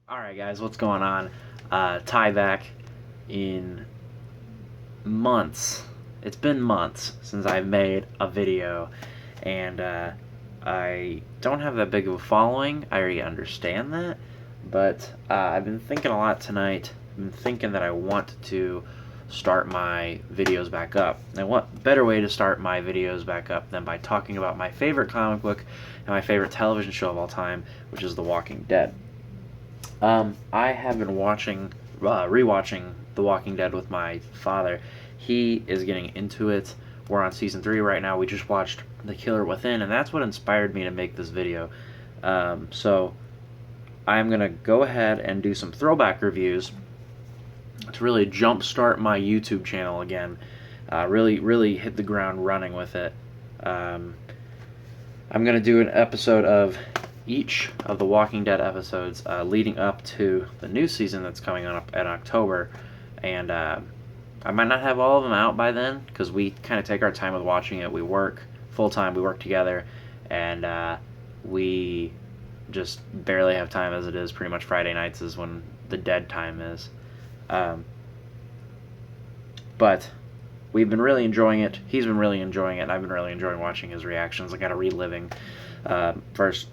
Alright guys, what's going on? Ty back in months. It's been months since I've made a video, and I don't have that big of a following. I already understand that, but I've been thinking a lot tonight. I've been thinking that I want to start my videos back up. And what better way to start my videos back up than by talking about my favorite comic book and my favorite television show of all time, which is The Walking Dead. I have been rewatching The Walking Dead with my father. He is getting into it. We're on season 3 right now. We just watched The Killer Within, and that's what inspired me to make this video. So I'm gonna go ahead and do some throwback reviews to really jumpstart my YouTube channel again. Really hit the ground running with it. Um, I'm gonna do an episode of each of the Walking Dead episodes leading up to the new season that's coming up in October, and I might not have all of them out by then because we kind of take our time with watching it. We work full time, we work together, and we just barely have time as it is. Pretty much Friday nights is when the dead time is. But we've been really enjoying it. He's been really enjoying it, and I've been really enjoying watching his reactions. I got a reliving first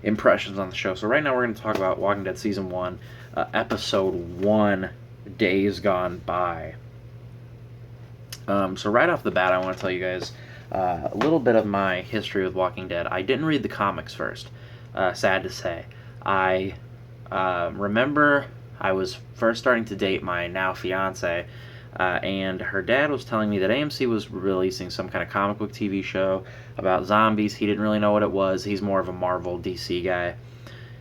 impressions on the show. So right now we're going to talk about Walking Dead Season 1, Episode 1, Days Gone By. So right off the bat, I want to tell you guys a little bit of my history with Walking Dead. I didn't read the comics first, sad to say. I remember I was first starting to date my now fiance, and her dad was telling me that AMC was releasing some kind of comic book TV show about zombies. He didn't really know what it was. He's more of a Marvel DC guy.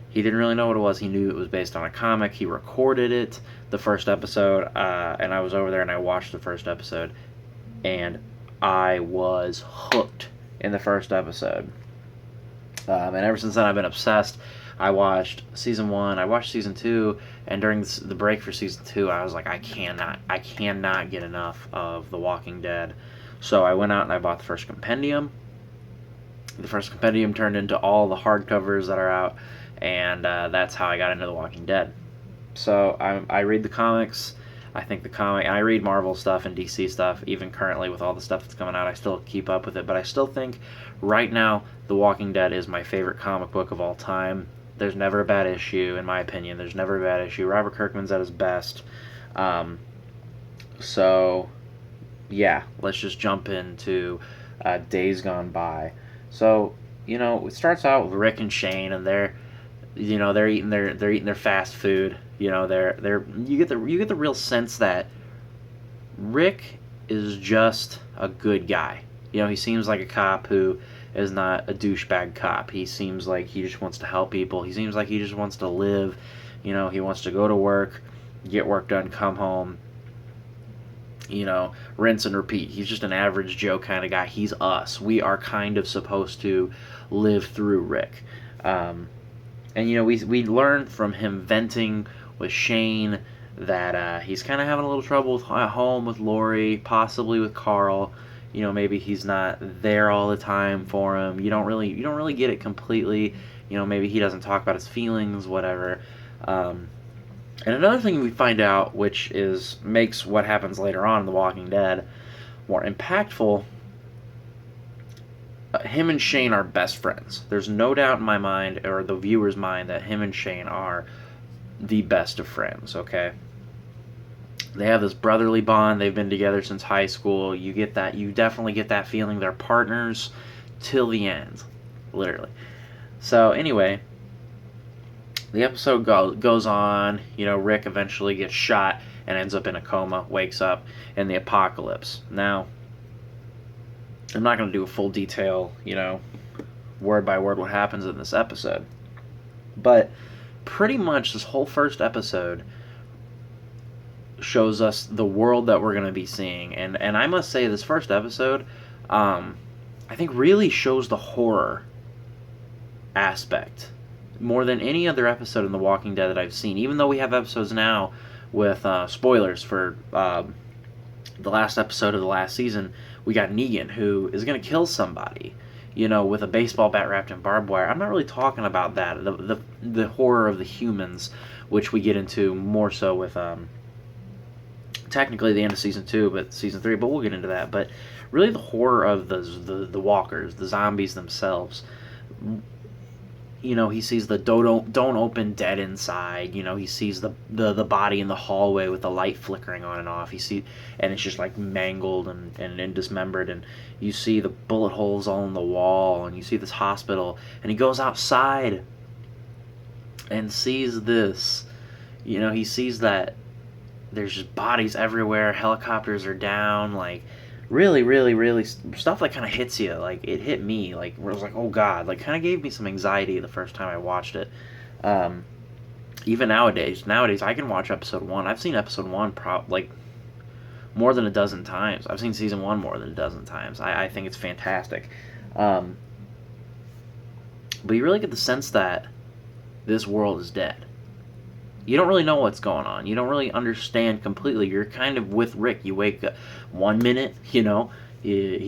He didn't really know what it was. He knew it was based on a comic. He recorded it, the first episode, and I was over there and I watched the first episode, and I was hooked in the first episode. And ever since then, I've been obsessed. I watched season 1, I watched season 2, and during the break for season 2, I was like, I cannot get enough of The Walking Dead. So I went out and I bought the first compendium. The first compendium turned into all the hardcovers that are out, and that's how I got into The Walking Dead. So I read the comics. I think the comic, and I read Marvel stuff and DC stuff, even currently with all the stuff that's coming out. I still keep up with it, but I still think right now The Walking Dead is my favorite comic book of all time. There's never a bad issue, in my opinion. There's never a bad issue. Robert Kirkman's at his best. So, yeah, let's just jump into Days Gone By. So, it starts out with Rick and Shane, and they're eating their fast food. You get the real sense that Rick is just a good guy. He seems like a cop who is not a douchebag cop. He seems like he just wants to help people. He seems like he just wants to live. He wants to go to work, get work done, come home, rinse and repeat. He's just an average Joe kind of guy. He's us. We are kind of supposed to live through Rick. And we learn from him venting with Shane that he's kind of having a little trouble at home with Lori, possibly with Carl. Maybe he's not there all the time for him. You don't really get it completely. Maybe he doesn't talk about his feelings, whatever. And another thing we find out, which makes what happens later on in The Walking Dead more impactful. Him and Shane are best friends. There's no doubt in my mind, or the viewer's mind, that him and Shane are the best of friends, okay? They have this brotherly bond. They've been together since high school. You definitely get that feeling. They're partners till the end, literally. So anyway, the episode goes on. Rick eventually gets shot and ends up in a coma, wakes up in the apocalypse. Now, I'm not going to do a full detail, word by word what happens in this episode. But pretty much this whole first episode shows us the world that we're going to be seeing. And I must say, this first episode, I think really shows the horror aspect more than any other episode in The Walking Dead that I've seen. Even though we have episodes now with spoilers for the last episode of the last season, we got Negan, who is going to kill somebody. with a baseball bat wrapped in barbed wire. I'm not really talking about that. The horror of the humans, which we get into more so with technically the end of season 2, but season 3. But we'll get into that. But really, the horror of the walkers, the zombies themselves. He sees the don't open dead inside. He sees the body in the hallway with the light flickering on and off. And it's just like mangled and dismembered, and you see the bullet holes all in the wall, and you see this hospital, and he goes outside and sees this. He sees that there's just bodies everywhere, helicopters are down, like really, really, really stuff that kind of hits you. Like, it hit me, like, where I was like, oh god, like, kind of gave me some anxiety the first time I watched it. Even nowadays I can watch episode 1. I've seen episode 1 like more than a dozen times. I've seen season 1 more than a dozen times. I think it's fantastic. But you really get the sense that this world is dead. You don't really know what's going on. You don't really understand completely. You're kind of with Rick. You wake up 1 minute, he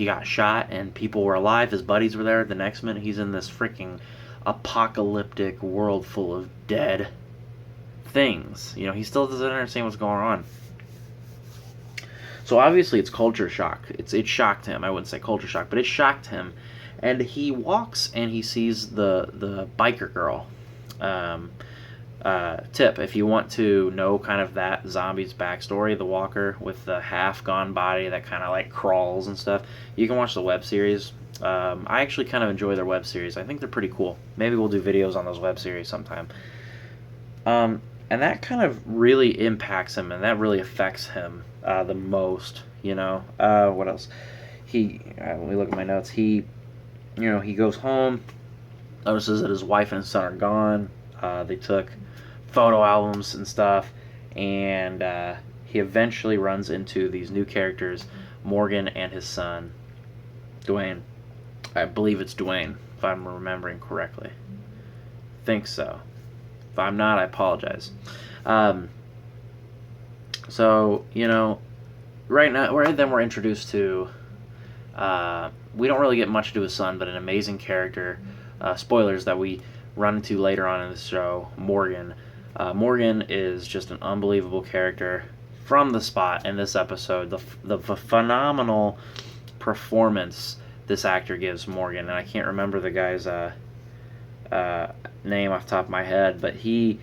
got shot and people were alive. His buddies were there. The next minute, he's in this freaking apocalyptic world full of dead things. He still doesn't understand what's going on. So obviously, it's culture shock. It shocked him. I wouldn't say culture shock, but it shocked him. And he walks and he sees the biker girl. Tip, if you want to know kind of that zombie's backstory, the walker with the half-gone body that kind of like crawls and stuff, you can watch the web series. I actually kind of enjoy their web series. I think they're pretty cool. Maybe we'll do videos on those web series sometime. And that kind of really impacts him, and that really affects him the most. What else? Let me look at my notes. He goes home, notices that his wife and his son are gone. They took photo albums and stuff, and he eventually runs into these new characters, Morgan and his son, Dwayne. I believe it's Dwayne, if I'm remembering correctly. Think so. If I'm not, I apologize. So, right now, we're introduced to, we don't really get much to do with son, but an amazing character, spoilers, that we run into later on in the show, Morgan. Morgan is just an unbelievable character from the spot in this episode. The phenomenal performance this actor gives Morgan, and I can't remember the guy's name off the top of my head, but he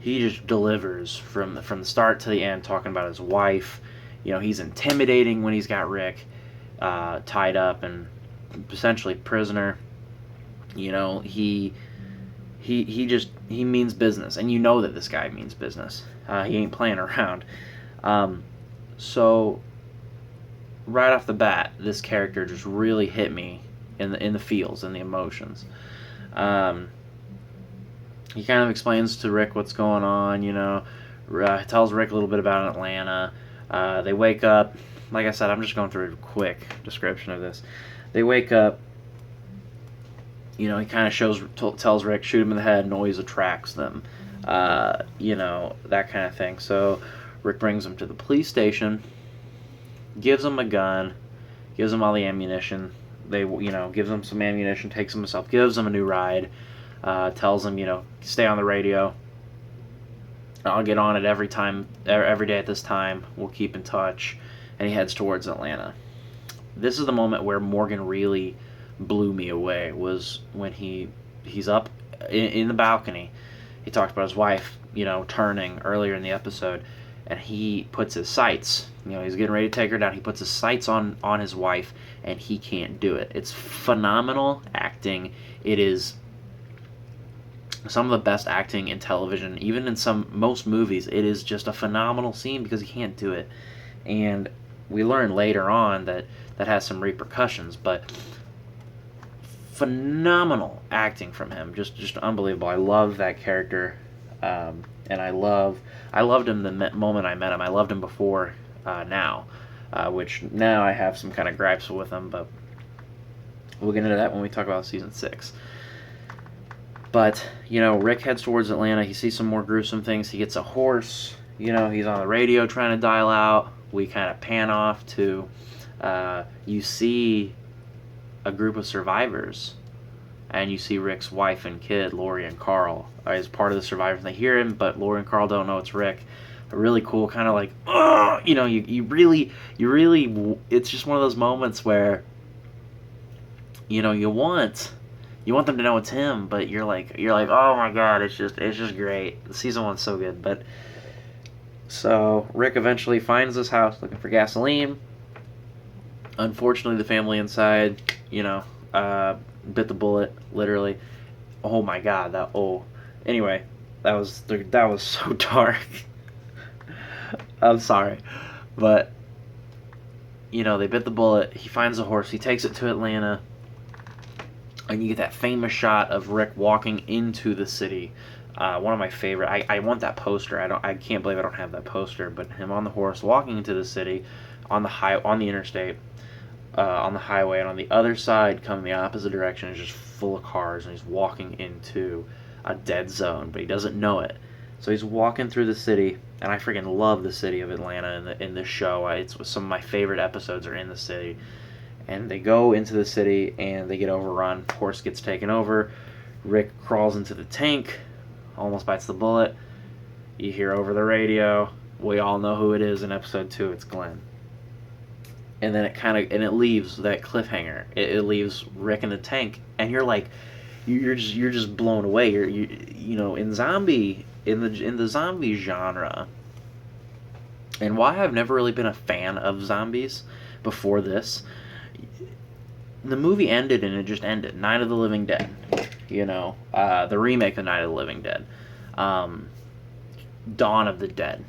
just delivers from the start to the end, talking about his wife. He's intimidating when he's got Rick tied up and essentially prisoner. He means business, and that this guy means business. He ain't playing around. So right off the bat, this character just really hit me in the feels and the emotions. He kind of explains to Rick what's going on. Tells Rick a little bit about Atlanta. They wake up. Like I said, I'm just going through a quick description of this. They wake up. He kind of tells Rick, shoot him in the head, noise attracts them. That kind of thing. So Rick brings him to the police station, gives him a gun, gives him all the ammunition. Gives him some ammunition, takes him himself, gives him a new ride, tells him, stay on the radio. I'll get on it every day at this time. We'll keep in touch. And he heads towards Atlanta. This is the moment where Morgan really blew me away, was when he's up in the balcony. He talked about his wife, turning earlier in the episode, and he puts his sights, he's getting ready to take her down. He puts his sights on his wife, and he can't do it. It's phenomenal acting. It is some of the best acting in television, even in most movies. It is just a phenomenal scene because he can't do it. And we learn later on that has some repercussions, but phenomenal acting from him, just unbelievable. I love that character, and I loved him the moment I met him. I loved him before now, which now I have some kind of gripes with him, but we'll get into that when we talk about season 6. But Rick heads towards Atlanta. He sees some more gruesome things. He gets a horse. He's on the radio trying to dial out. We kind of pan off to you see a group of survivors, and you see Rick's wife and kid, Lori and Carl, as part of the survivors. They hear him, but Lori and Carl don't know it's Rick. A really cool, kind of like, you really, it's just one of those moments where, you want them to know it's him, but you're like, oh my god, it's just great. Season 1's so good. But so Rick eventually finds this house looking for gasoline. Unfortunately, the family inside, bit the bullet, literally. Oh my god, anyway, that was so dark. I'm sorry, but they bit the bullet. He finds a horse. He takes it to Atlanta, and you get that famous shot of Rick walking into the city. One of my favorite. I want that poster. I can't believe I don't have that poster. But him on the horse walking into the city, on the interstate, on the highway, and on the other side, coming the opposite direction, is just full of cars, and he's walking into a dead zone, but he doesn't know it. So he's walking through the city, and I freaking love the city of Atlanta in this show. It's some of my favorite episodes are in the city. And they go into the city, and they get overrun. Horse gets taken over. Rick crawls into the tank, almost bites the bullet. You hear over the radio. We all know who it is in episode 2. It's Glenn. And then it leaves that cliffhanger. It leaves Rick in the tank, and you're like, you're just blown away. In the zombie genre, and why I've never really been a fan of zombies before this. The movie ended, and it just ended. Night of the Living Dead, the remake of Night of the Living Dead, Dawn of the Dead,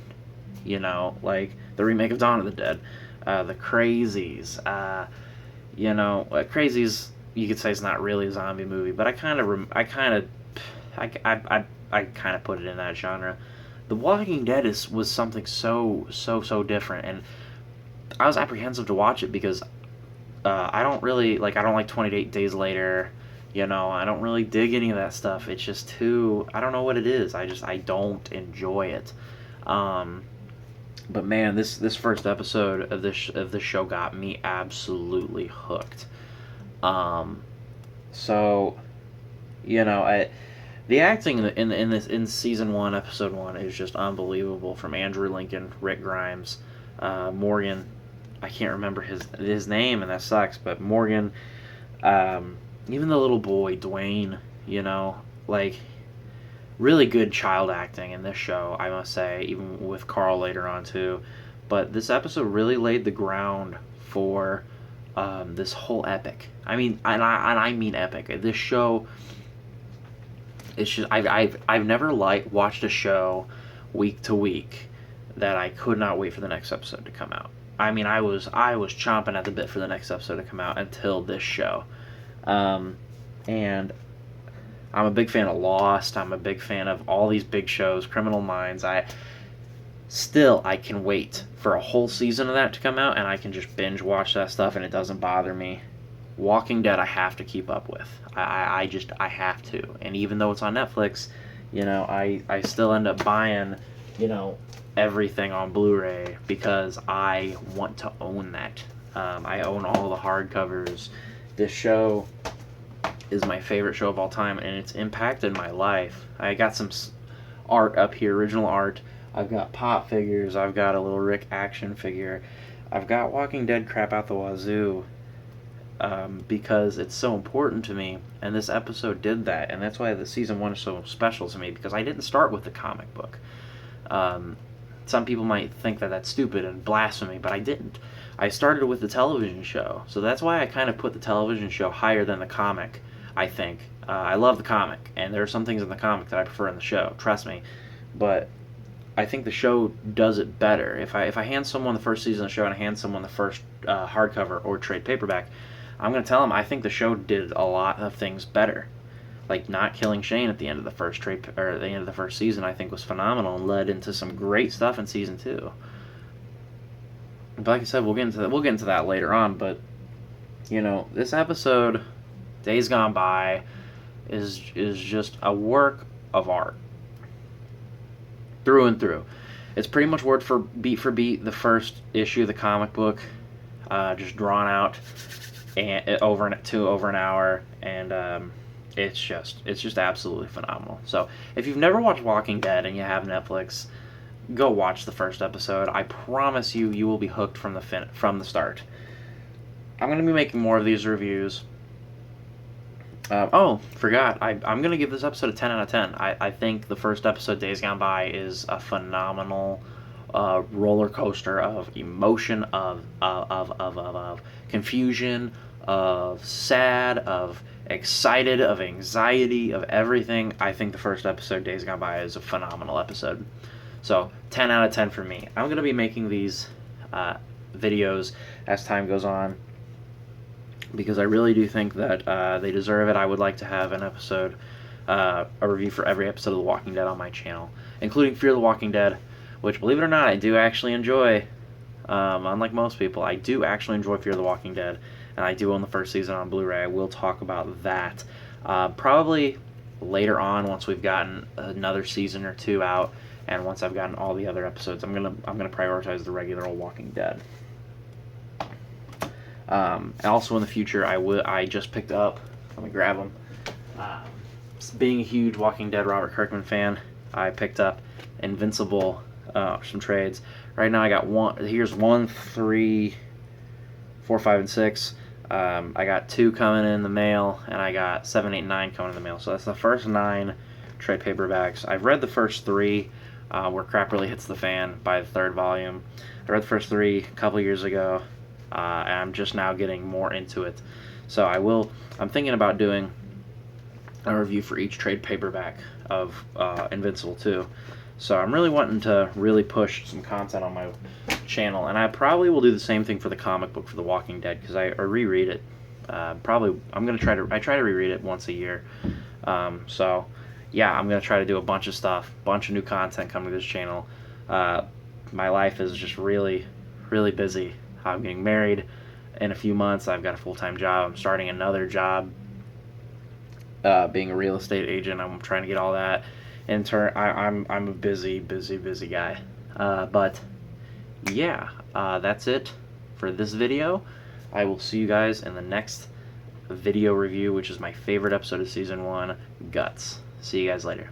like the remake of Dawn of the Dead, the Crazies, Crazies. You could say it's not really a zombie movie, but I kind of put it in that genre. The Walking Dead was something so different, and I was apprehensive to watch it because I don't like 28 Days Later. I don't really dig any of that stuff. It's just too, I don't know what it is. I don't enjoy it. But man, this first episode of this show got me absolutely hooked. So, the acting in season 1, episode 1 is just unbelievable. From Andrew Lincoln, Rick Grimes, Morgan. I can't remember his name, and that sucks. But Morgan, even the little boy Dwayne, really good child acting in this show, I must say. Even with Carl later on too. But this episode really laid the ground for this whole epic. I mean, and I mean epic. This show, it's just I've never watched a show week to week that I could not wait for the next episode to come out. I mean, I was chomping at the bit for the next episode to come out until this show, and I'm a big fan of Lost. I'm a big fan of all these big shows, Criminal Minds. I can wait for a whole season of that to come out, and I can just binge watch that stuff, and it doesn't bother me. Walking Dead, I have to keep up with. I have to. And even though it's on Netflix, I still end up buying, everything on Blu-ray because I want to own that. I own all the hardcovers. This show is my favorite show of all time, and it's impacted my life. I got some art up here, original art. I've got pop figures. I've got a little Rick action figure. I've got Walking Dead crap out the wazoo. Because it's so important to me, and this episode did that, and that's why the season 1 is so special to me, because I didn't start with the comic book. Some people might think that that's stupid and blasphemy, but I didn't. I started with the television show, so that's why I kind of put the television show higher than the comic, I think. I love the comic, and there are some things in the comic that I prefer in the show, trust me, but I think the show does it better. If I hand someone the first season of the show and I hand someone the first hardcover or trade paperback, I'm going to tell them I think the show did a lot of things better. Like not killing Shane at the end of the first the end of the first season, I think was phenomenal and led into some great stuff in season 2. But like I said, we'll get into that later on. But this episode, Days Gone By, is just a work of art through and through. It's pretty much word for beat the first issue of the comic book, just drawn out. and over an hour, and it's just absolutely phenomenal. So if you've never watched Walking Dead and you have Netflix, go watch the first episode. I promise you will be hooked from the start. I'm going to be making more of these reviews. Forgot. I'm going to give this episode a 10 out of 10. I think the first episode, Days Gone By, is a phenomenal roller coaster of emotion, of confusion, of sad, of excited, of anxiety, of everything. I think the first episode, Days Gone By, is a phenomenal episode. So 10 out of 10 for me. I'm going to be making these videos as time goes on, because I really do think that they deserve it. I would like to have an episode, a review for every episode of The Walking Dead on my channel, including Fear the Walking Dead, which, believe it or not, I do actually enjoy. Unlike most people, I do actually enjoy Fear the Walking Dead, and I do own the first season on Blu-ray. I will talk about that probably later on, once we've gotten another season or two out, and once I've gotten all the other episodes. I'm gonna prioritize the regular old Walking Dead. And also in the future, I just picked up, let me grab them, being a huge Walking Dead Robert Kirkman fan, I picked up Invincible, some trades. Right now I got here's 1, 3, 4, 5, and 6. I got 2 coming in the mail, and I got 7, 8, 9 coming in the mail. So that's the first 9 trade paperbacks. I've read the first 3, where crap really hits the fan, by the 3rd volume. I read the first 3 a couple years ago. And I'm just now getting more into it. So I'm thinking about doing a review for each trade paperback of Invincible 2. So I'm really wanting to really push some content on my channel, and I probably will do the same thing for the comic book for The Walking Dead, because I reread it. I try to reread it once a year. So yeah, I'm gonna try to do a bunch of stuff, bunch of new content coming to this channel. My life is just really, really busy. I'm getting married in a few months. I've got a full-time job. I'm starting another job, being a real estate agent. I'm trying to get all that. In turn, I'm a busy guy. But yeah, that's it for this video. I will see you guys in the next video review, which is my favorite episode of season 1, Guts. See you guys later.